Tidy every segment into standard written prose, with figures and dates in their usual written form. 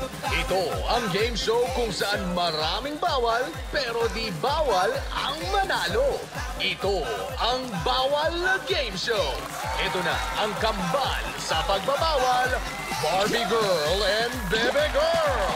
Ito ang game show kung saan maraming bawal pero di bawal ang manalo. Ito ang Bawal na Game Show. Ito na ang kambal sa pagbabawal, Barbie Girl and Bebe Girl.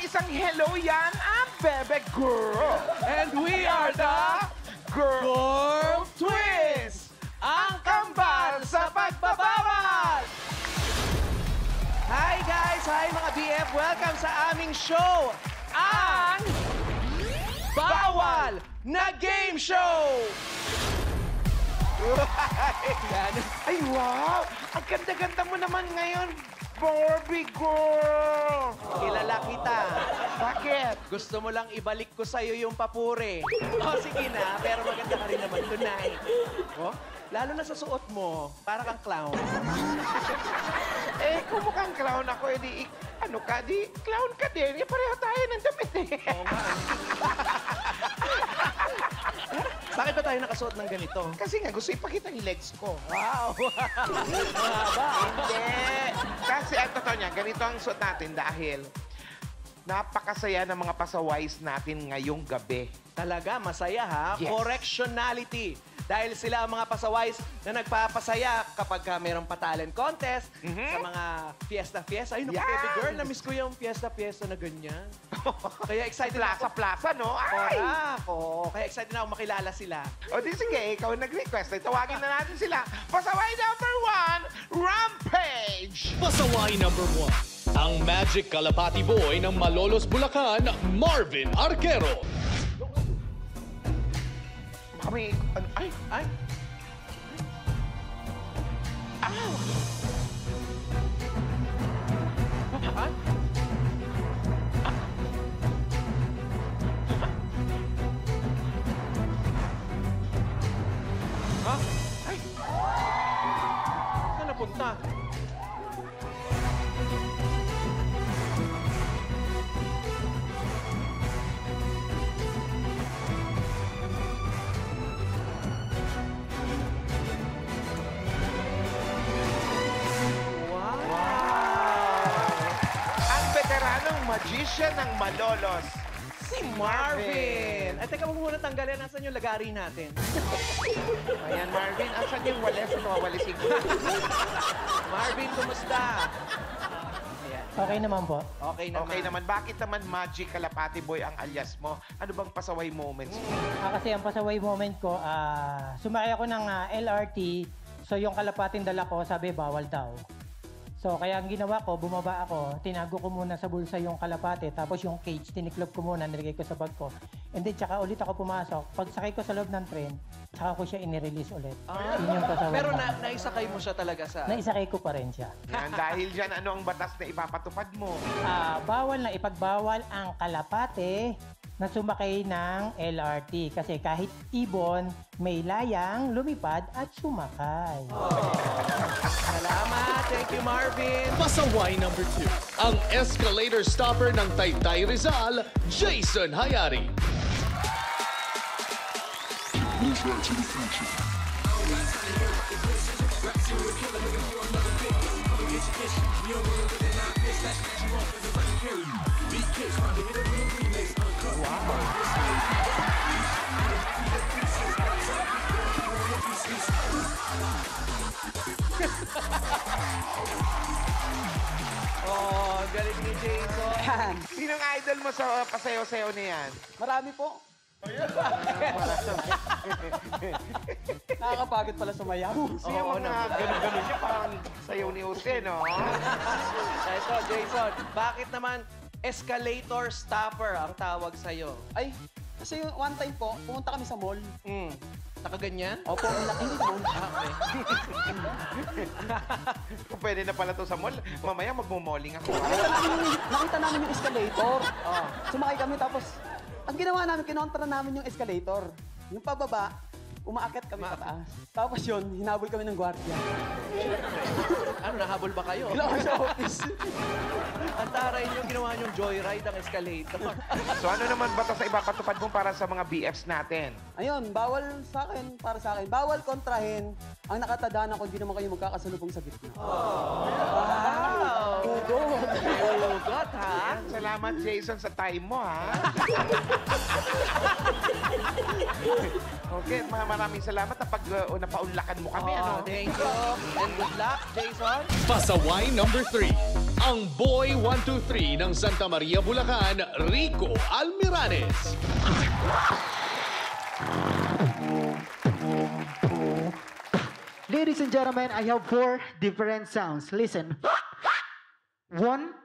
Isang hello yan, ang Bebe Girl. And we are the Girl Twins, ang kambal sa pagbabawal! Hi guys! Hi mga BF! Welcome sa aming show, ang Bawal na Game Show! Ay, wow! Ang ganda-ganda mo naman ngayon, Barbie Girl! Kilala kita. Bakit? Gusto mo lang ibalik ko sa'yo yung papuri. Oh, sige na, pero maganda ka rin naman tonight. Oh, lalo na sa suot mo, para kang clown. Eh, kung mukhang clown ako, edi, ano ka, di clown ka din. Eh, pareho tayo ng damit eh. Oo nga. Bakit ba tayo nakasuot ng ganito? Kasi nga, gusto ipakita yung legs ko. Wow! Mahaba. Hindi. Kasi ang totoo niya, ganito ang suot natin dahil napakasaya ng mga pasaways natin ngayong gabi. Talaga, masaya ha? Yes. Correctionality. Dahil sila ang mga pasaways na nagpapasaya kapag mayroong pa-talent contest, sa mga fiesta-fiesta. Ay, naku, Yan! baby girl, na-miss ko yung fiesta-fiesta na ganyan. Kaya excited ako. Plaza-plaza, no? Ay! Oo, kaya excited na ako makilala sila. O di sige, ikaw ang nag-request. Ay, tawagin na natin sila. Pasaway number 1, Rampage! Pasaway number 1, ang Magic Kalapati Boy ng Malolos, Bulacan, Marvin Arquero. Kami, ay, Ay, aw! ay, ha? Ay! Saan napunta? Ang veteranong magician ng Malolos, Si Marvin! Ay, teka, huwag muna tanggalin. Nasaan yung lagari natin? Ayan, Marvin. Asan yung wales na nawawalisig ko? Marvin, kumusta? Ayan. Okay naman po. Okay naman. Okay naman. Bakit naman Magic Kalapati Boy ang alias mo? Ano bang pasaway moments mo? Kasi ang pasaway moment ko, sumakay ako ng LRT. So yung kalapating dala ko, sabi bawal daw. So kaya ang ginawa ko, bumaba ako, tinago ko muna sa bulsa yung kalapate, tapos yung cage, tiniklop ko muna, nilagay ko sa bag ko. And then tsaka ulit ako pumasok. Pag sakay ko sa loob ng tren, tsaka ko siya inirelease ulit. Yun yung pasaway Pero moment. naisakay mo siya talaga sa... Naisakay ko pa rin siya. Yan, dahil dyan, ano ang batas na ipapatupad mo? Bawal na ipagbawal ang kalapate na sumakay ng LRT. Kasi kahit ibon, may layang, lumipad at sumakay. Salamat! Thank you, Marvin! Pasaway number 2, ang escalator stopper ng Taytay Rizal, Jason Hayari. Oh, ang galing ni Jason. Sinong idol mo sa pasayaw-sayaw na yan? Marami po. Nakakapagod pala sumayaw. Kasi yung mga ganun-ganun niya, parang sayaw ni Jose, no? Ito, Jason, bakit naman escalator stopper ang tawag sa'yo? Ay, kasi one time po, pumunta kami sa mall. Nakaganyan? Opo, hindi naman. Okay. Kung pwede na pala to sa mall, mamaya magmumoling ako. Nakita namin yung escalator. Sumakay kami tapos, ang ginawa namin, kinontra namin yung escalator. Yung pababa, umaakyat kami pataas. Tapos yun, hinabol kami ng gwardiya. Ano, nahabol ba kayo? Wala ko sa office. Ang taray niyo, ginawa niyong joyride ang escalator. So ano naman ba to sa ipapatupad mo para sa mga BFs natin? Ayun, bawal sa akin, para sa akin. Bawal kontrahin ang nakatadhana kung di naman kayo magkakasalubong sa gitna. Wow! Ugot, ha? Salamat, Jason, sa time mo, ha? Okay, maraming salamat na napaunlakan mo kami, ano? Thank you. And good luck, Jason. Pasaway number 3. Ang Boy 123 ng Santa Maria, Bulacan, Rico Almiranes. Ladies and gentlemen, I have 4 different sounds. Listen. 1.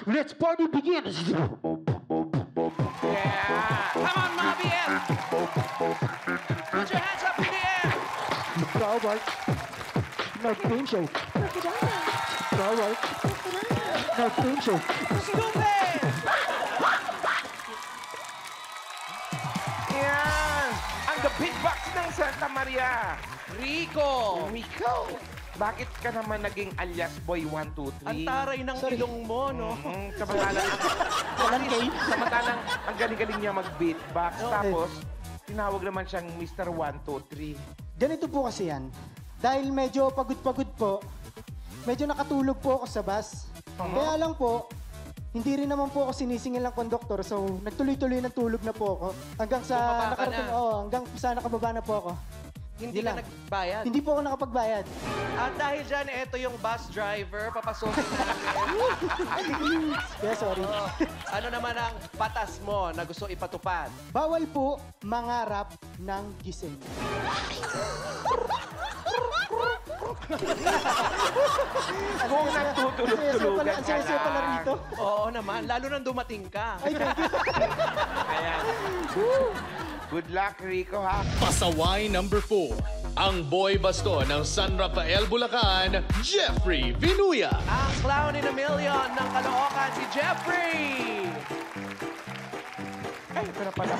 Let's party begins. Yeah! Come on, mga BF! Put your hands up in the air! Broward. North Queen Show. Broward. North Queen Show. Stupid! Yan! Ang The Big Box ng Santa Maria. Rico! Rico! Bakit ka naman naging alias Boy 123? Ang taray ng ilong mo, no? Samantalang ang galing-galing niya mag-beatbox. Tapos, tinawag naman siyang Mr. 123. Ganito po kasi yan. Dahil medyo pagod-pagod po, medyo nakatulog po ako sa bus. Kaya lang po, hindi rin naman po ako sinisingil ng konduktor. So, nagtuloy-tuloy ng tulog na po ako. Hanggang sa Bumaba ka na. hanggang sa nakababa na po ako. Hindi ka nagbayad. Hindi po ako nakapagbayad. At dahil dyan, ito yung bus driver, papasokin namin. Kaya sorry. Ano naman ang batas mo na gusto ipatupad? Bawal po mangarap ng gising. Kung nagtutulog-tulugan Ang ka saya-saya pala lang. rito. Oo naman, lalo nang dumating ka. Ay, thank you. Ayan. Good luck, Rico, ha? Pasaway number 4. Ang boy baston ng San Rafael, Bulacan, Jeffrey Vinuya. Ang clown in a million ng Caloocan, si Jeffrey! Ay, ito na pala.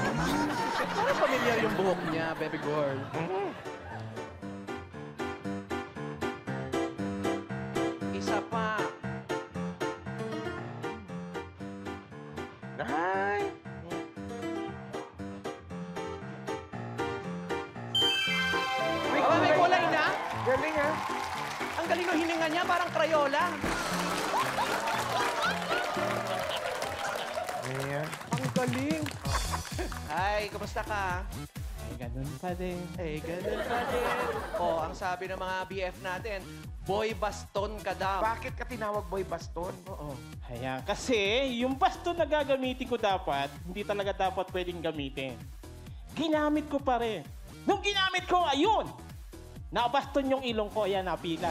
Parang familiar yung buhok niya, baby girl. Isa pa. Ay! May kulay na. Galing, ha? Ang galing ng hininga niya, parang Crayola. Ayan. Ang galing. Ay, kumusta ka? Ay, ganun pa din. Eh, ganun pa din. Oh, ang sabi ng mga BF natin, boy baston ka daw. Bakit ka tinawag Boy Baston? Oo. Ayan, kasi yung baston na gagamitin ko dapat, hindi talaga dapat pwedeng gamitin. Ginamit ko pa rin. Nung ginamit ko, ayun! Nabaston yung ilong ko, ayan, napilat.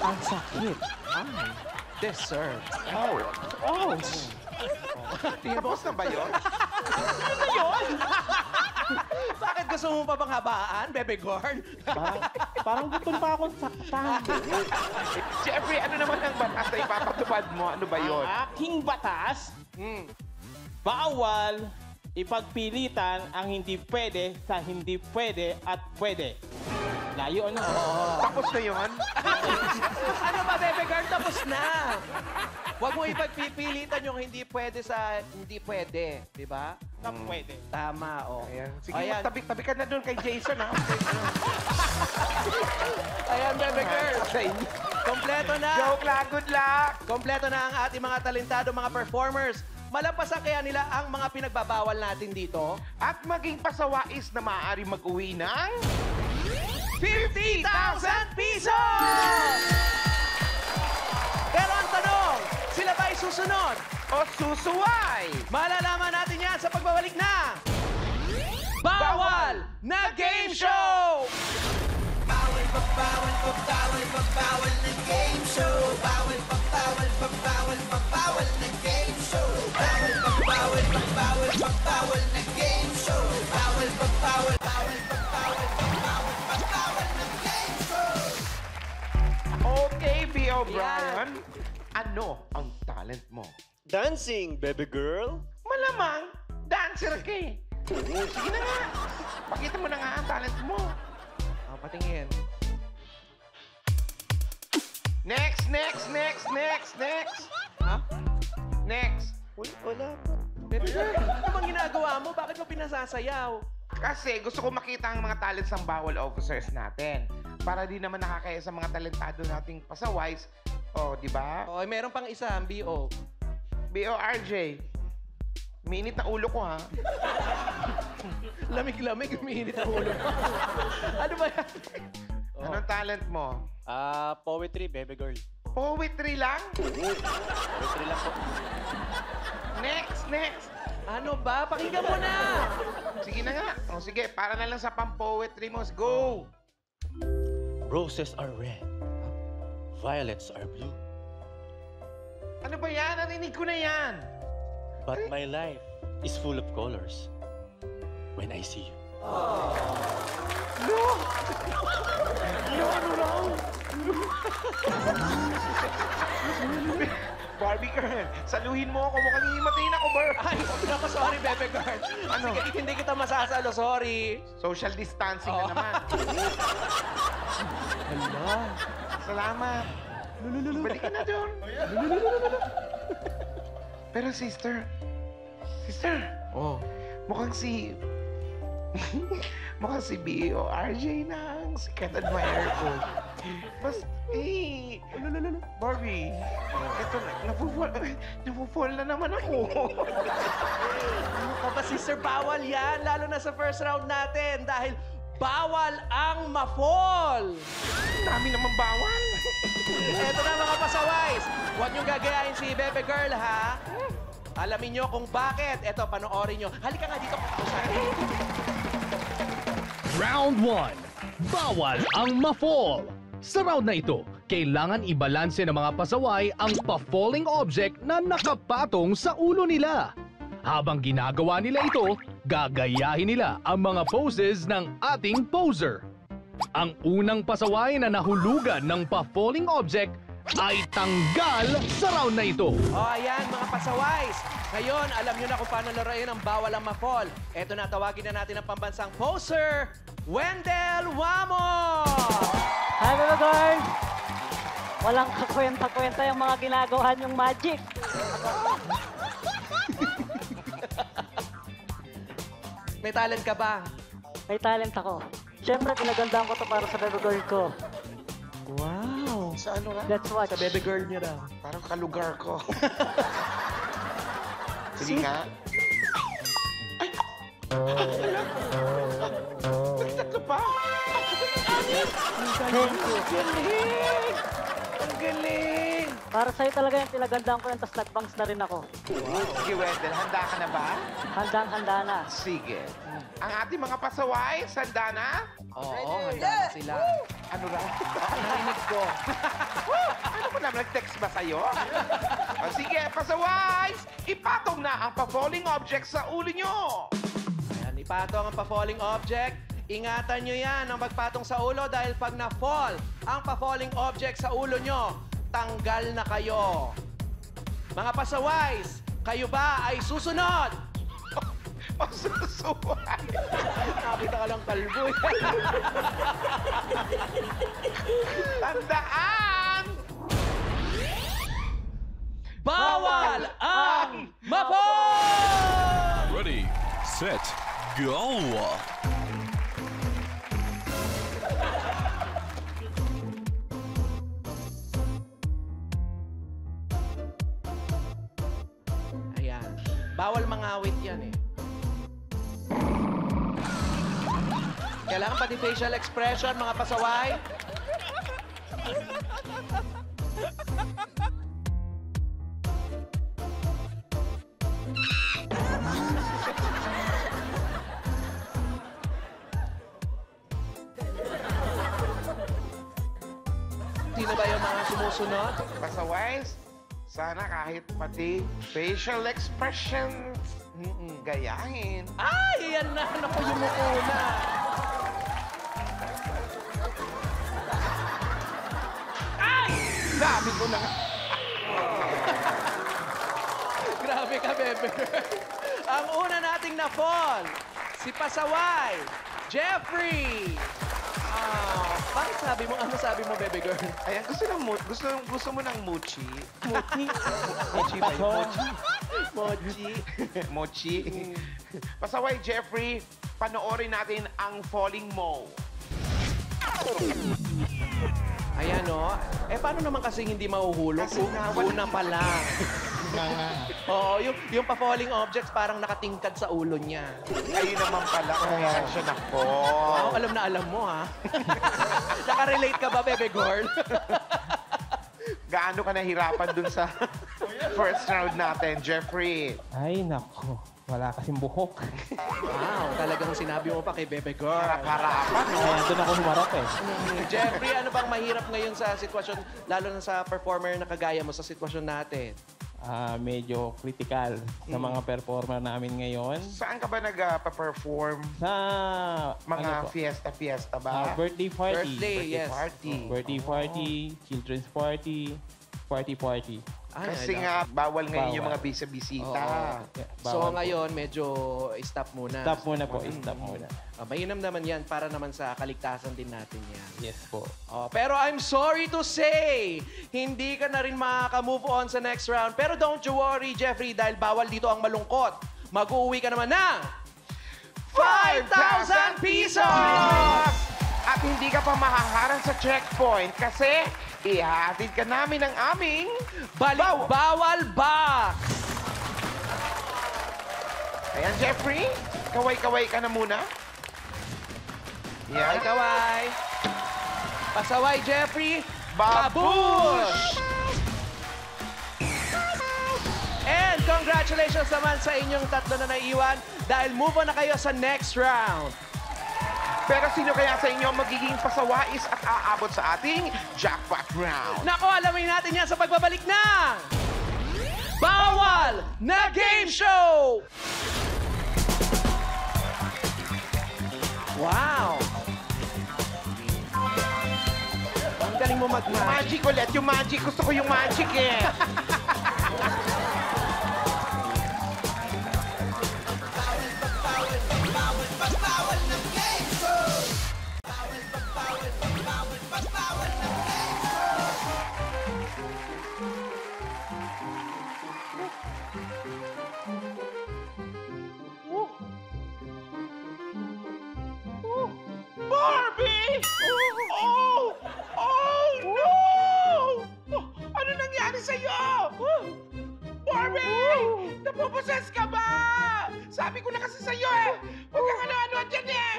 Ang sakit. Deserve. Oh! Tapos na ba yun? Bakit gusto mo pa bang habaan, bebe girl? Parang gutom pa akong saktan. Jeffrey, ano naman ang batas na ipapatupad mo? Ano ba yun? Ang aking batas, bawal ipagpilitan ang hindi pwede sa hindi pwede at pwede. Layo, ano? Tapos na yun? Ano ba, bebe girl? Tapos na. Huwag mo ipagpipilitan yung hindi pwede sa hindi pwede. Di ba? Na pwede. Tama, oh. Ayan. Sige, Ayan. tabi ka na doon kay Jason, ha? Ayan, bebe girl. Sa inyo. Kompleto na. Joke lang, good luck! Kompleto na ang ating mga talentado, mga performers. malampasan kaya nila ang mga pinagbabawal natin dito? At maging pasawais na maaari mag-uwi ng 50,000 pesos! Pero ang tanong, sila ba ay susunod? o susuway. Malalaman natin yan sa pagbabalik na Bawal na Game Show! Okay, B. O'Brien. Ano ang talent mo? Dancing, baby girl. Malamang, dancer ka eh. Sige na nga. Pakita mo na nga ang talent mo. Oh, patingin. Next. Ha? Next. Wala pa. Baby girl, ano bang ginagawa mo? Bakit mo pinasasayaw? Kasi gusto ko makita ang mga talents ng bawal officers natin. Para di naman nakakaya sa mga talentado nating pasaways. O, di ba? Oh, meron pang isa, ang BO. B.O.R.J. Minit na ulo ko, ha? Lamig-lamig, umiinit ang ulo mo. Ano ba yan? Anong talent mo? Poetry, baby girl. Poetry lang? Poetry lang po. Next. Ano ba? Pakinggan mo na! Sige na nga. O sige, para na lang sa pang-poetry mo. Go! Roses are red. Violets are blue. Ano ba yan? Narinig ko na yan. But my life is full of colors when I see you. Barbie girl, saluhin mo ako. Mukhang hihimatin ako, Bar. Ay, ako, sorry, bebe girl. Ano? Sige, hindi kita masasalo, sorry. Social distancing na naman. Hala. Salamat. Balik ka na doon. Pero sister, Oh. mukhang si B.O.R.J. na ang sikat admirer ko. Barbie, ito na, napufall na naman ako. Ano ka ba, sister? Bawal yan, lalo na sa first round natin dahil bawal ang ma-fall. Dami naman bawal. Eto na mga pasaways. Huwag niyong gagayahin si Bebe Girl, ha? Alamin niyo kung bakit. Eto, panoorin niyo. Halika nga dito. Round 1. Bawal ang ma-fall. Sa round na ito, kailangan ibalanse ng mga pasaway ang pa-falling object na nakapatong sa ulo nila. Habang ginagawa nila ito, gagayahin nila ang mga poses ng ating poser. Ang unang pasaway na nahulugan ng pa-falling object ay tanggal sa round na ito. O, ayan, mga pasaways. Ngayon, alam niyo na kung paano laruin ang bawal ang ma-fall. Eto na, tawagin na natin ang pambansang poser, Wendell Wamo! Hi, Bebe Girl! Walang kakwenta-kwenta yung mga ginagawa niyong magic. May talent ka ba? May talent ako. Siyempre, pinagandaan ko to para sa Bebe Girl ko. Wow! Sa ano nga? Let's watch. Sa Bebe Girl niya daw. Parang kalugar ko. Sige nga. Nagtatlo pa? Thank you. Galing! Ang galing! Para sa'yo talaga yung pinagandaan ko yan, tapos nagbangs na rin ako. Sige, Wendell. Handa ka na ba? Handang-handa na. Sige. Ang ating mga pasaway, handa na? Oo, handa na sila. Ano ra? Narinig ko. Ano mo naman? Nag-text ba sa'yo? O sige, pasaway! Ipatong na ang pa-falling object sa ulo nyo! Ayan, ipatong ang pa-falling object. Ingatan nyo yan ang pagpatong sa ulo dahil pag na-fall ang pa-falling object sa ulo nyo, tanggal na kayo. Mga pasaways, kayo ba ay susunod? Masusuway! Nakita ka lang kalbo. Tandaan! Bawal ang ma-fall! Ready, set, go! Ayan. Bawal mangawit yan eh. Kailangan pati facial expression, mga pasaway. Sino ba yung mga sumusunod? Pasaways, sana kahit pati facial expressions, gayahin. Ay, yan na. Naku, yung mukuna. Sabi ko na nga. Grabe ka, Bebe Girl. Ang una nating na-fall, si Pasaway, Jeffrey. Bakit sabi mo? Ano sabi mo, Bebe Girl? Ayan, gusto mo ng mochi? Mochi. Mochi ba yun? Mochi. Mochi. Pasaway, Jeffrey, panoorin natin ang Falling Mo. Ayan, o. Eh, paano naman kasi hindi mahuhulog? Kasi Una pa lang. Oo, yung pa-falling objects parang nakatingkad sa ulo niya. Ayun naman pala, kaya siya nako. Wow, alam na alam mo, ha? Nakarelate ka ba, Bebe Girl? Gaano ka nahirapan dun sa first round natin, Jeffrey? Ay, nako. Wala kasing buhok. Wow, talagang sinabi mo pa kay Bebe Girl. Harap-harapan, no? Kaya doon ako humarap eh. Jeffrey, ano bang mahirap ngayon sa sitwasyon, lalo na sa performer na kagaya mo sa sitwasyon natin? Medyo critical sa mga performer namin ngayon. Saan ka ba nag-perform? Sa Mga fiesta-fiesta ba? birthday party. Birthday, yes. Party. Birthday party, children's party, party. Kasi nga, bawal ngayon yung mga bisita. So ngayon, medyo stop muna. Stop muna po, stop muna. Mainam naman yan para naman sa kaligtasan din natin yan. Yes po. Pero I'm sorry to say, hindi ka na rin makaka-move on sa next round. Pero don't you worry, Jeffrey, dahil bawal dito ang malungkot. Mag-uwi ka naman ng 5,000 pesos! At hindi ka pa mahaharang sa checkpoint kasi ihahatid ka namin ng aming Balik-bawal box! Ayan, Jeffrey, kaway-kaway ka na muna. Yan. Kaway-kaway. Pasaway, Jeffrey. Babush! And congratulations naman sa inyong tatlo na naiwan dahil move on na kayo sa next round. Pero sino kaya sa inyo magiging pasawais at aabot sa ating jackpot round? Nako, alamin natin yan sa pagbabalik ng Bawal na Game Show! Wow! Ang galing mo mag-magic. Magic ulit, yung magic. Gusto ko yung magic eh. Barbie! Oh! Oh, no! Ano nangyari sa'yo? Barbie! Napoposes ka ba? Sabi ko na kasi sa'yo eh! Huwag kang ano-ano dyan eh!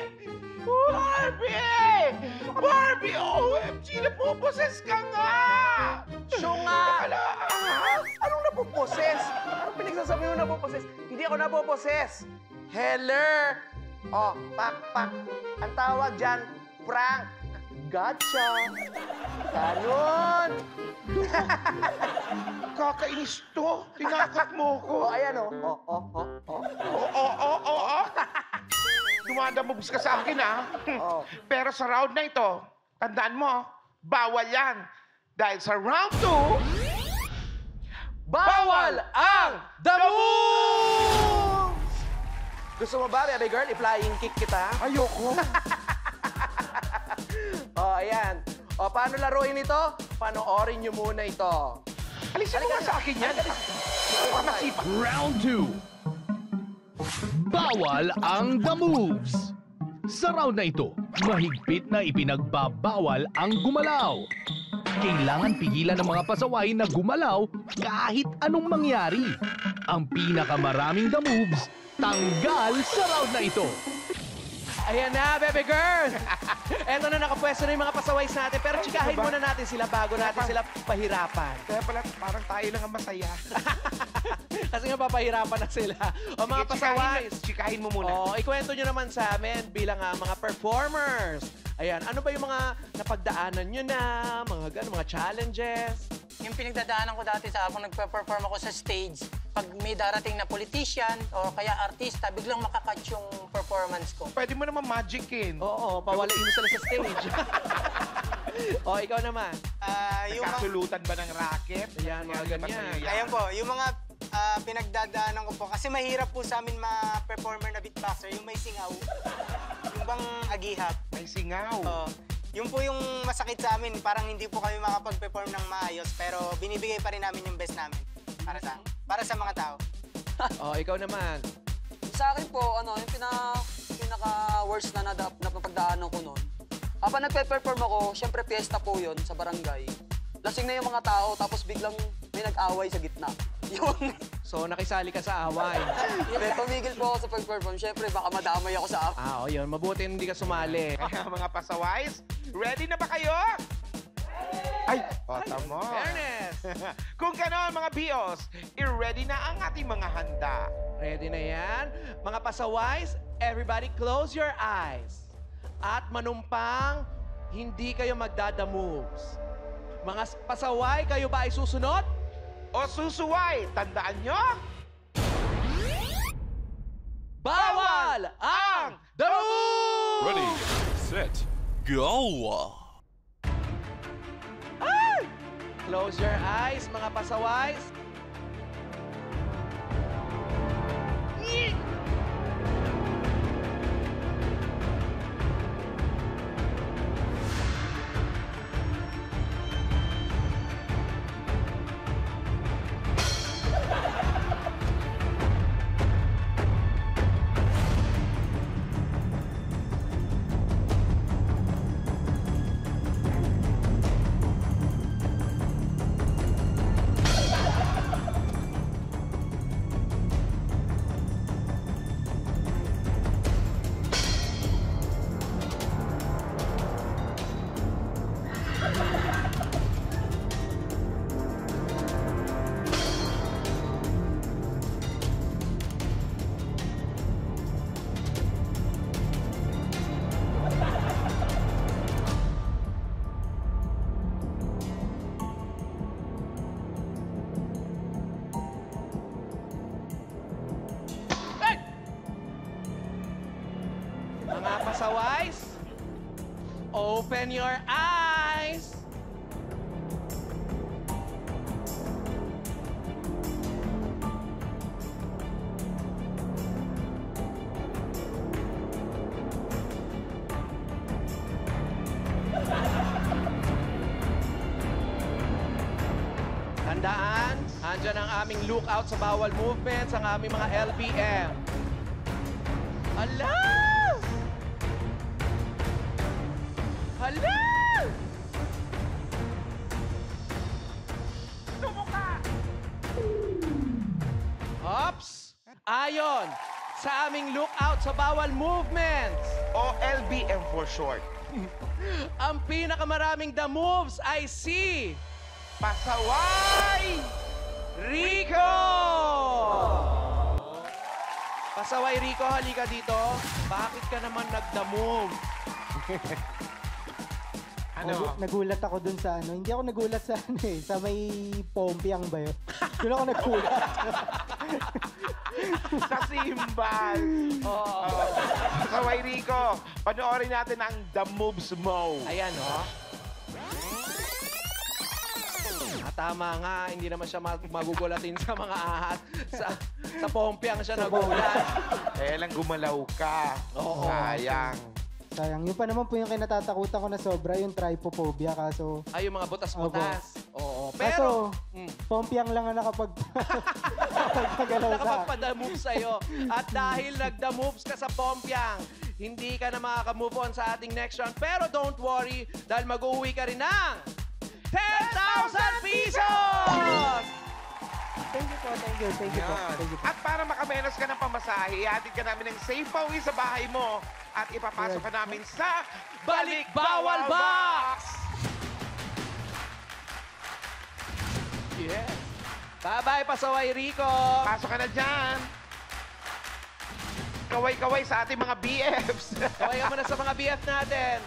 Barbie! Barbie! OMG! Napoposes ka nga! Siyo nga! Anong napoposes? Anong pinagsasabi mo napoposes? Hindi ako napoposes. Heller! Oh, pak. Ang tawag dyan, prank. Gotcha. Ganon. Kakainis to! Tinakot mo ko! Ayan oh. Dumadamubs ka sa akin, ha? Pero sa round na ito, tandaan mo, bawal yan. Dahil sa round 2, Bawal ang The Moves! Gusto mo ba, baby girl, i-flying kick kita? ayoko. Ayan. Paano laruin ito? Panoorin nyo muna ito. Alisin mo sa akin yan. Masipa. Round 2. Bawal ang The Moves. Sa round na ito, mahigpit na ipinagbabawal ang gumalaw. Kailangan pigilan ng mga pasaway na gumalaw kahit anong mangyari. Ang pinakamaraming the moves, tanggal sa round na ito. Ayan na, baby girl! Eto na, nakapwesto na yung mga pasaways natin. Pero tsikahin muna natin sila bago natin sila pahirapan. Kaya pala, parang tayo lang ang masaya. Kasi nga papahirapan na sila. O mga pasaways. Tsikahin mo muna. O, ikwento nyo naman sa amin bilang mga performers. Ayan, ano ba yung mga napagdaanan nyo na? Mga challenges? Yung pinagdadaanan ko dati sa kung nagpe-perform ako sa stage, pag may darating na politician o kaya artista, biglang makakatch yung performance ko. Pwede mo naman magicin. Oo, pawalain mo sila sa stage. O, ikaw naman. Nagkasulutan ba ng racket? Ayan, mga ganyan. Ayan po, yung mga pinagdadaanan ko po. Kasi mahirap po sa amin ma-performer na beatboxer, yung may singaw. Yung bang agihap. May singaw. Yung po yung masakit sa amin, parang hindi po kami makapag-perform ng maayos, pero binibigay pa rin namin yung best namin para sa mga tao. O, ikaw naman. Sa akin po, yung pinaka-worst na napagdaanan ko noon. Habang nagpe-perform ako, syempre fiesta po yun sa barangay. Lasing na yung mga tao, tapos biglang may nag-away sa gitna. Yun. So, nakisali ka sa away. Tumigil po ako sa pag-perform. Syempre, baka madamay ako sa O yun. Mabuti hindi ka sumali. Kaya mga pasaways, ready na ba kayo? Ay, tama. Fairness. Kung ganon, mga bios, i-ready na ang ating mga handa. Ready na yan? Mga pasaways, everybody close your eyes. At manumpang, hindi kayo magdada-moves. Mga pasaway, kayo ba ay susunod? O susuway, tandaan nyo? Bawal ang the moves! Ready, set, go! Close your eyes, mga pasaways. Mga pasaways, open your eyes. Tandaan, andyan ang aming lookout sa bawal movements, ang aming mga LBM. Ala! Hala! Sumuka! Ops! Ayon sa aming lookout sa bawal movements. O LBM for short. Ang pinakamaraming the moves ay si Pasaway Rico! Pasaway Rico, halika dito. Bakit ka naman nag-the move? Nagulat ako dun sa Hindi ako nagulat sa sa may Pompiang ba yun? Doon ako nagulat. Sa simbal. Pasaway Rico, panoorin natin ang The Moves Mo. Ayan, tama nga, hindi naman siya magugulatin sa mga ahas. Sa Pompiang siya nagulat. Lang gumalaw ka. Sayang. Sayang. Yung pa naman po yung kinatatakutan ko na sobra, yung trypophobia. Kaso... Ay, yung mga butas-butas. Oo. Pero... Pompiang lang ang nakapagpagalaw sa... Nakapagpa-the-move sa'yo. At dahil nag-the-moves ka sa Pompiang, hindi ka na makaka-move on sa ating next round. Pero don't worry, dahil mag-uwi ka rin ng 10,000 pesos! Thank you po, thank you, thank you po. Yan. Thank you po. At para makamenos ka ng pamasahe, ihatid ka namin ng safe pauwi sa bahay mo at ipapasok ka namin sa Balik Bawal Box! Yes. Bye-bye, Pasaway Rico! Pasok ka na dyan. Kaway-kaway sa ating mga BFs. Kaway ka muna sa mga BF natin.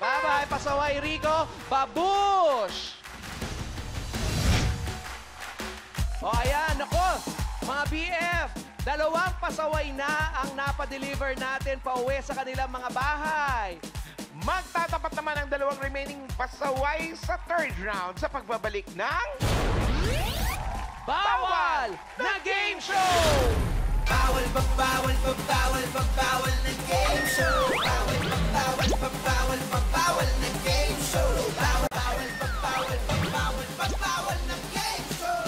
Bye-bye, Pasaway Rico! Babush! O, ayan, nako, mga BF, 2 pasaway na ang napadeliver natin pauwi sa kanilang mga bahay. Magtatapat naman ang 2 remaining pasaway sa 3rd round sa pagbabalik ng... Bawal na Game Show! Bawal na game show. Bawal na game show. Bawal na game show.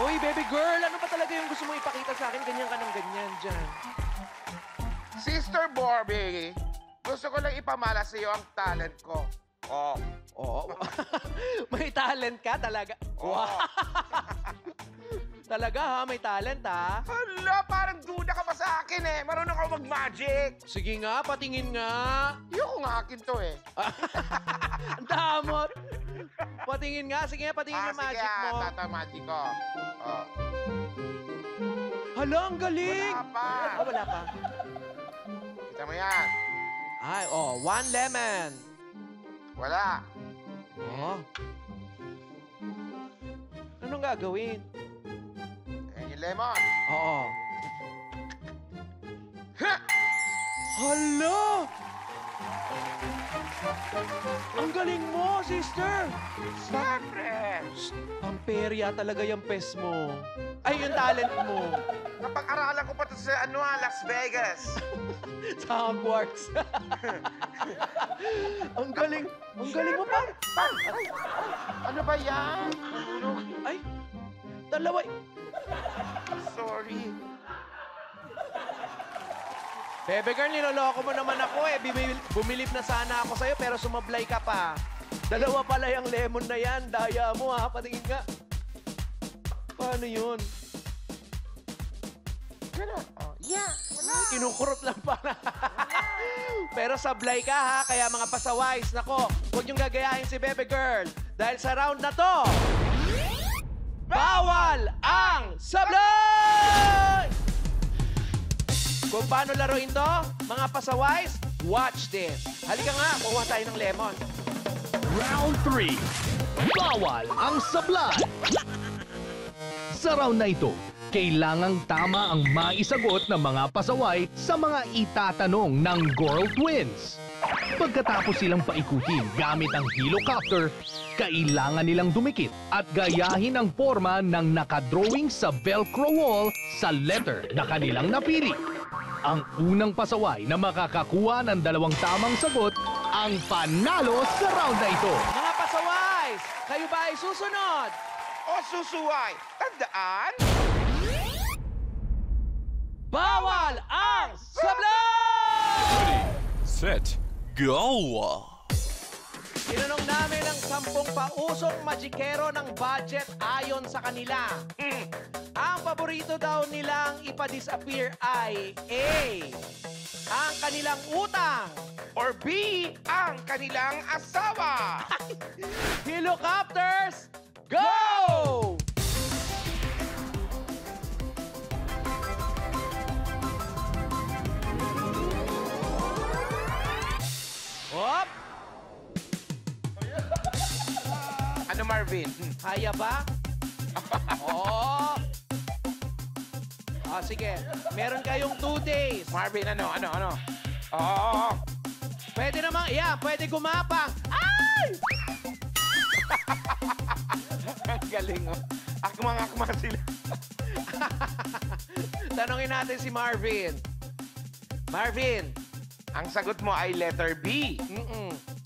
Hoy, baby girl, ano ba talaga yung gusto mo ipakita sa akin? Ganyan ka ng ganyan dyan. Sister Barbie, gusto ko lang ipamala sa iyo ang talent ko. Oh. Oo. May talent ka talaga. Oh. Wow. Talaga ha, may talent ha. Hala, parang duda ka pa sa akin eh. Marunong ako mag-magic. Sige nga, patingin nga. Yung akin to eh. Ang damot. Patingin nga. Sige nga, patingin yung magic mo. Sige, tata magic ko. Oh. Hala, ang galing. Wala pa. Ah, wala pa. Kita mo yan. Ay, oh, 1 lemon. Wala. Oh. Anong gagawin? Yan yung lemon. Oo. Hala! Ang galing mo, sister! Siyempre! Pamperya talaga yung pes mo. Ay, yung talent mo. Napag-aralan ko pa ito sa Las Vegas. Sa Hogwarts. Ang galing mo pa. Ano ba yan? Ay, dalawa. Sorry. Bebe girl, niloloko mo naman ako eh. Bumilip na sana ako sa'yo pero sumablay ka pa. 2 pala yung lemon na yan. Daya mo ha, patingin ka. Paano yun? Ganun. Oh, yeah. Wala. Kinukurot lang para. Pero sablay ka ha, kaya mga pasaways, nako, huwag niyong gagayahin si Bebe Girl. Dahil sa round na to, bawal ang sablay! Kung paano laruin to, mga pasaways, watch this. Halika nga, kuha tayo ng lemon. Round 3. Bawal ang sablay. Sa round na ito, kailangang tama ang maisagot ng mga pasaway sa mga itatanong ng Girl Twins. Pagkatapos silang paikutin gamit ang helicopter, kailangan nilang dumikit at gayahin ang forma ng nakadrawing sa Velcro wall sa letter na kanilang napili. Ang unang pasaway na makakakuha ng 2 tamang sagot ang panalo sa round na ito. Mga pasaways, kayo ba ay susunod? O susuway, tandaan... Bawal ang sablay! Ready, set, go! Tinanong namin ang 10 pausong magikero ng budget ayon sa kanila. Ang paborito daw nilang ipa-disappear ay A. Ang kanilang utang. Or B, ang kanilang asawa. Helicopters, go! Hop! Ano, Marvin? Kaya ba? Oo. Ah, sige. Meron kayong 2 days. Marvin, ano? Oo. Pwede namang, pwede gumapang. Ay! Ang galing, oh. Akmang-akma sila. Tanungin natin si Marvin. Marvin, ang sagot mo ay letter B.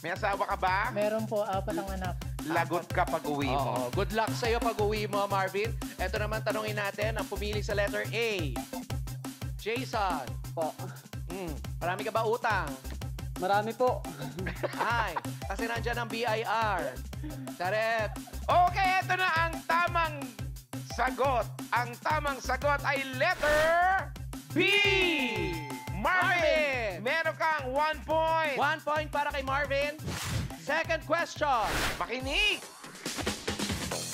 May asawa ka ba? Meron po, 4 ang anak. Lagot ka pag uwi mo. Oo. Good luck sa'yo pag uwi mo, Marvin. Ito naman tanungin natin ang pumili sa letter A. Jason. Po. Marami ka ba utang? Marami po. Ay, kasi nandyan ang BIR. Charet. Okay, ito na ang tamang sagot. Ang tamang sagot ay letter B! Marvin! Meron kang 1 point. 1 point para kay Marvin. Second question. Makinig!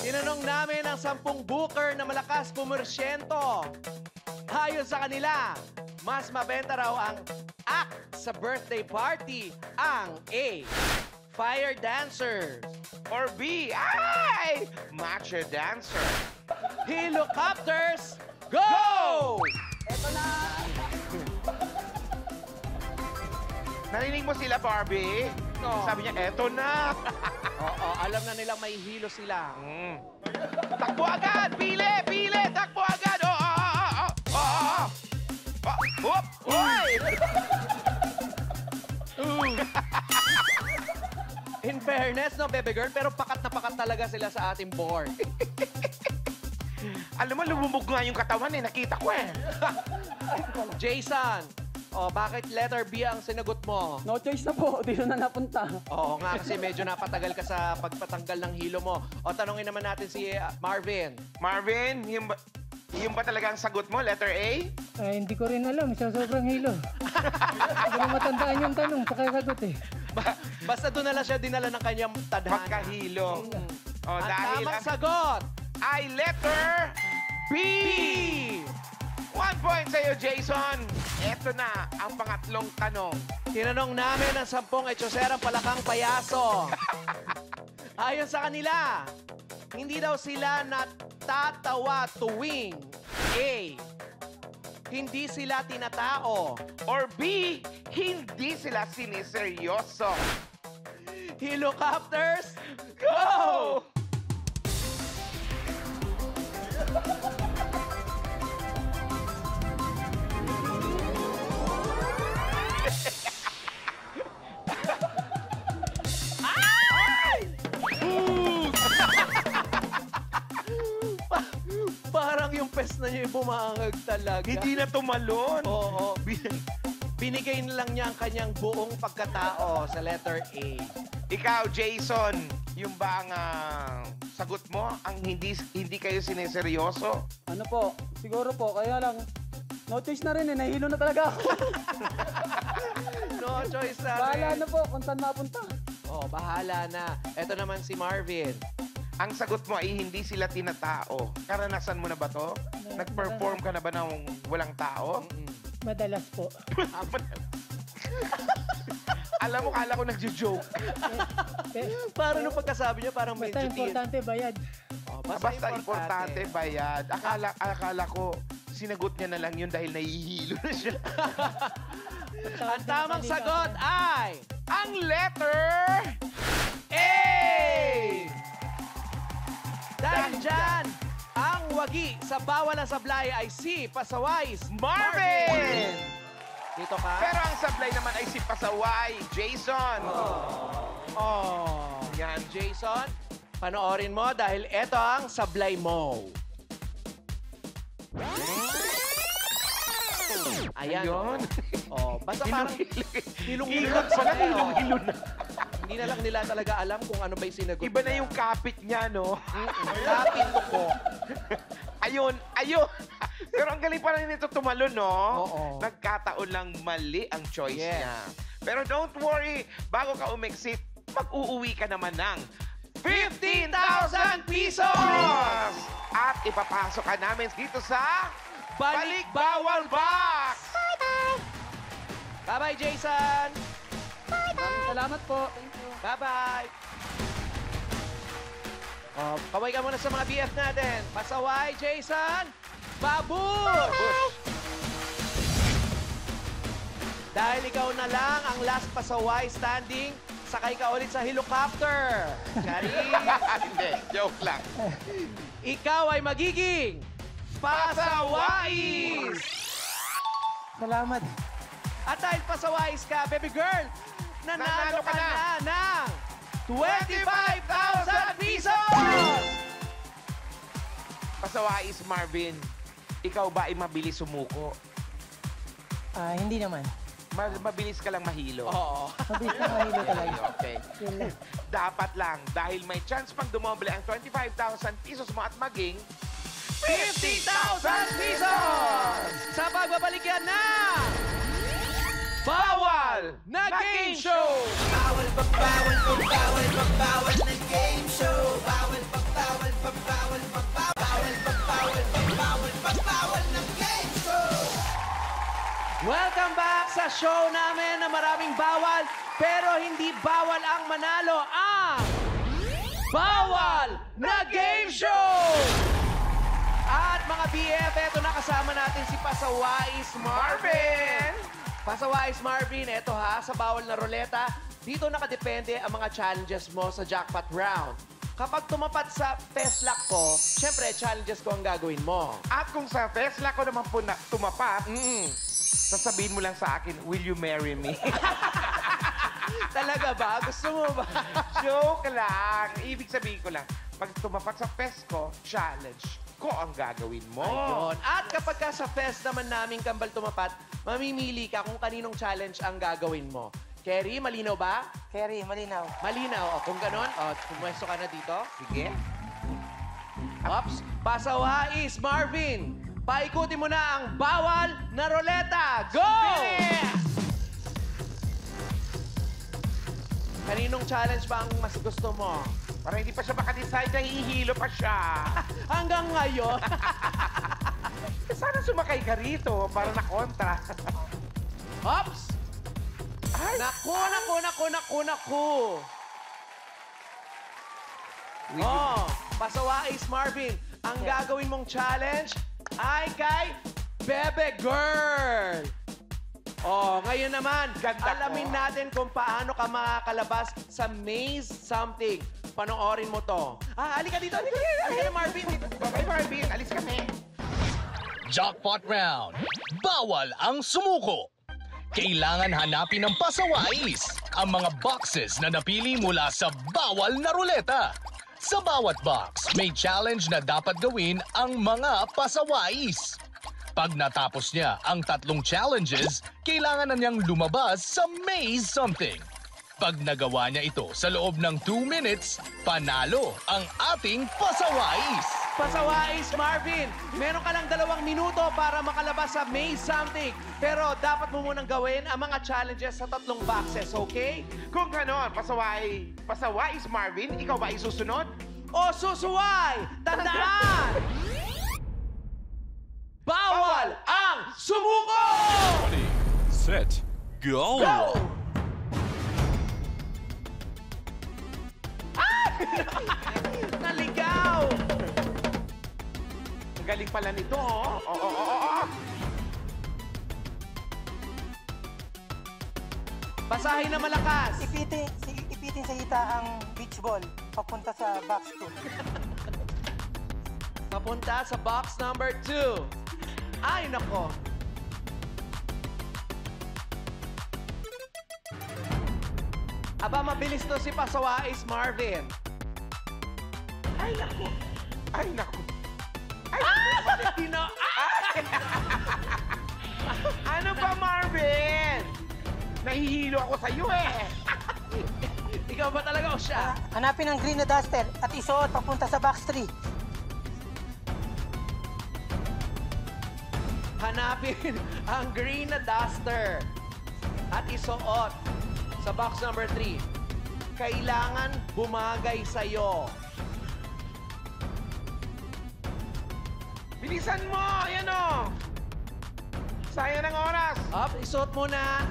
Tinanong namin ang 10 booker na malakas pumersyento. Ayon sa kanila, mas mabenta raw ang act sa birthday party ang A. Fire dancers. Or B, ay! Macho dancer. Helicopters, go! Eto na. Narinig mo sila, Barbie? No. Sabi niya, eto na. Oo, alam na nilang may hilo sila. Takbo agad! Pili! Pili! Takbo agad! Hop! Hoy! In fairness, no, baby girl, pero pakat na pakat talaga sila sa ating board. Alam mo, lumubog nga yung katawan eh. Nakita ko eh. Jason, bakit letter B ang sinagot mo? No choice na po. Dito na napunta. Oo nga, kasi medyo napatagal ka sa pagpatanggal ng hilo mo. O, tanongin naman natin si Marvin. Marvin, yung ba talaga ang sagot mo? Letter A? Ay, hindi ko rin alam. Sa sobrang hilo. Hindi ko matandaan yung tanong. Pakasagot eh. Basta doon na lang siya dinala ng kanyang tadhana. Magkahilo. Ang dahil tamang sagot ay letter B! 1 point sa'yo, Jason. Eto na ang pangatlong tanong. Tinanong namin ang 10 etyoserang palakang payaso. Ayon sa kanila, hindi daw sila natatawa tuwing A. Hindi sila tinatao. Or B. Hindi sila siniseryoso. Helicopters, go! Parang yung pes na niya yung bumangag talaga. Hindi na tumalon. Oo. Binigay na lang niya ang kanyang buong pagkatao sa letter A. Ikaw, Jason, yung ba ang sagot mo? Ang hindi kayo sineseryoso? Ano po? Siguro po. Kaya lang, no choice na rin eh. Nahilo na talaga ako. No choice na rin. Bahala na po kung saan mapunta. Oh, bahala na. Ito naman si Marvin. Ang sagot mo ay hindi sila tinatao. Karanasan mo na ba to? Nag-perform ka na ba ng walang tao? Madalas po. Alam mo, kala ko nagjo-joke. Parang nung pagkasabi niya, parang Basta medyo importante bayad. Oh, Basta importante bayad. Akala ko, sinagot niya na lang yun dahil nahihilo na siya. Ang tamang sagot ay ang letter A! Dahil dyan, ang wagi sa bawal na sablay ay si Pasawais Marvin! Dito ka. Pero ang sablay naman ay si Pasaway, Jason. Oh. Yan, Jason. Panoorin mo dahil ito ang sablay mo. Ayan. Ayun. Oh, basta parang hilong-hilo Ilog pala, hilong-hilo na. Hindi na lang nila talaga alam kung ano ba yung sinagot. Iba na yung kapit niya, no? Kapit ko. Ayun. Pero ang galing pa rin nito tumalon, no? Oo. Nagkataon lang mali ang choice niya. Pero don't worry, bago ka umexit, mag-uuwi ka naman ng 15,000 pesos! At ipapasok ka namin dito sa Balik Bawal Box! Bye-bye! Bye-bye, Jason! Maraming salamat po. Thank you. Bye-bye! Oh, kaway ka muna sa mga BF natin. Pasaway, Jason! Babush! Dahil ikaw na lang ang last pasaway standing, sakay ka ulit sa helicopter. Charis! Hindi, joke lang. Ikaw ay magiging pasawais! Salamat. At dahil pasawais ka, baby girl, nanalo ka na ng 25,000 pesos! Pasawais, Marvin, ikaw ba ay mabilis sumuko? Hindi naman. Mabilis ka lang mahilo. Oo. Mabilis na mahilo talaga. Okay. Yun lang. Dapat lang, dahil may chance pang dumoble ang 25,000 pesos mo at maging 50,000 pesos! Sa pagbabalik yan na Bawal na Game Show! Bawal pag bawal pag bawal pag bawal na game show. Bawal pag bawal pag bawal pag bawal pag bawal pag bawal pag bawal na game show. Welcome back sa show namin na maraming bawal, pero hindi bawal ang manalo ang Bawal na Game Show! At mga BF, eto na kasama natin si Pasawais Marvin. Pasawais Marvin, eto ha, sa Bawal na Ruleta, dito nakadepende ang mga challenges mo sa jackpot round. Kapag tumapat sa Feslock ko, syempre, challenges ko ang gagawin mo. At kung sa Tesla ko naman po na tumapat, sasabihin mo lang sa akin, will you marry me? Talaga ba? Gusto mo ba? Joke lang. Ibig sabihin ko lang, pag tumapat sa fest ko, challenge ko ang gagawin mo. Ayun. At kapag ka sa fest naman namin kambal tumapat, mamimili ka kung kaninong challenge ang gagawin mo. Kerry, malinaw ba? Kerry, malinaw. Malinaw. O, kung ganon, pumwesto ka na dito. Sige. Ops. Pasawais, Marvin. Paikutin mo na ang Bawal na Ruleta. Go! Kaninong challenge ba ang mas gusto mo? Para hindi pa siya makadecide, nahihilo pa siya. Hanggang ngayon. Sana sumakay ka rito para na kontra. Ops! Ay. Naku. Oh, Pasawais, Marvin. Ang gagawin mong challenge ay kay Bebe Girl. Oh, ngayon naman, alamin natin kung paano ka makakalabas sa Maze Something. Panoorin mo to. Halika dito. Halika na, Marvin. Bye, Marvin. Alis kami. Jackpot round. Bawal ang sumuko. Kailangan hanapin ng pasawais ang mga boxes na napili mula sa Bawal na Ruleta. Sa bawat box, may challenge na dapat gawin ang mga pasawais. Pag natapos niya ang 3 challenges, kailangan na niyang lumabas sa Maze Something. Pag nagawa niya ito sa loob ng 2 minutes, panalo ang ating pasawais. Pasawais, Marvin, meron ka lang 2 minuto para makalabas sa Maze Something. Pero dapat mo munang gawin ang mga challenges sa 3 boxes, okay? Kung ganon, pasawais Marvin, ikaw ba isusunod? O susuway! Tandaan! Bawal ang sumuko! Ready, set, go! Go! Naligaw! Ang galing pala nito, oh. Oo. Basahin na malakas! Ipitin sa hita ang beach ball papunta sa box 2. Papunta sa box number 2. Ay, nako. Aba, mabilis to si Pasawais, Marvin. Ay, naku. Ay, ano ba, Marvin? Nahihilo ako sa'yo, eh. Ikaw ba talaga o siya? Hanapin ang green na duster at isuot papunta sa box 3. Hanapin ang green na duster at isuot sa box number 3. Kailangan bumagay sa'yo. Bilisan mo! Ayan, oh. Sayang ng oras. Up, isuot mo na.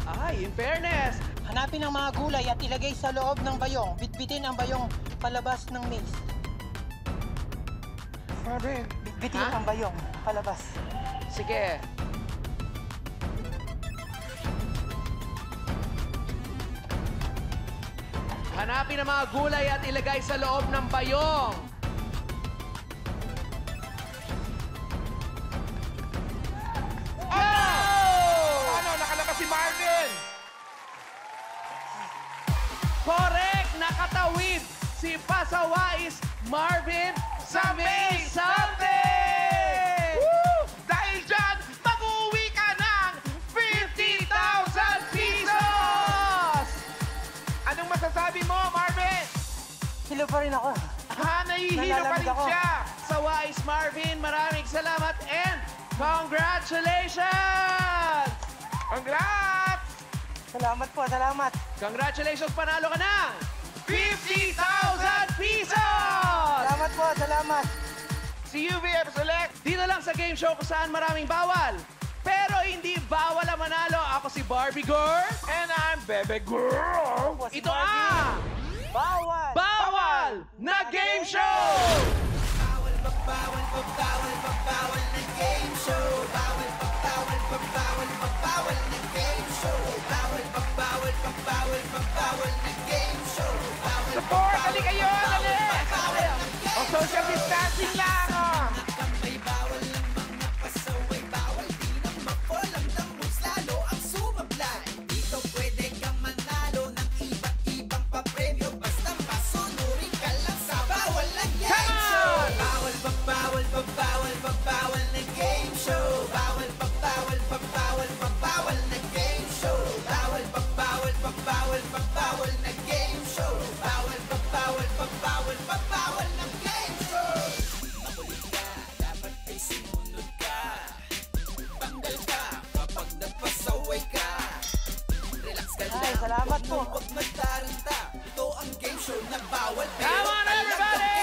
Ay, in fairness. Hanapin ang mga gulay at ilagay sa loob ng bayong. Bitbitin ang bayong palabas ng maze. Marvin. Bitbitin ang bayong palabas. Sige. Hanapin ang mga gulay at ilagay sa loob ng bayong. Ano? Nakalabas si Marvin! Correct! Nakatawid si Pasawais Marvin sa Maze Something! Woo! Dahil dyan, mag-uwi ka ng 50,000 rin ako. Nahihilo pa rin siya. Sa Wise Marvin, maraming salamat and congratulations! Congrats! Salamat po, salamat. Congratulations, panalo ka ng 50,000 pesos! Salamat po, salamat. Si UVF Select. Dito lang sa game show kung saan maraming bawal. Pero hindi bawal ang manalo. Ako si Barbie Girl. And I'm Bebe Girl. Ito ang Bawal! Bawal na Game Show! Bawal na game show. Bawal na game show. Bawal na game show. Support! Dali kayo! Dali! O social distancing lang! May bawal ng mga pasaway. Bawal din ang mapol. Ang dambos lalo ang sumablay. Dito pwede kang manalo ng iba't ibang papremyo. Basta masunurin ka lang sa bawal na game show. Bawal na game show. Bawal na game show. Bawal na game show. Bawal na game show. Mahuli ka, dapat ay sumunod ka. Tanggal ka kapag nagpasaway ka. Relax ka lang. Ay, salamat po. Huwag magtaranta. Ito ang game show na bawal. Come on, everybody!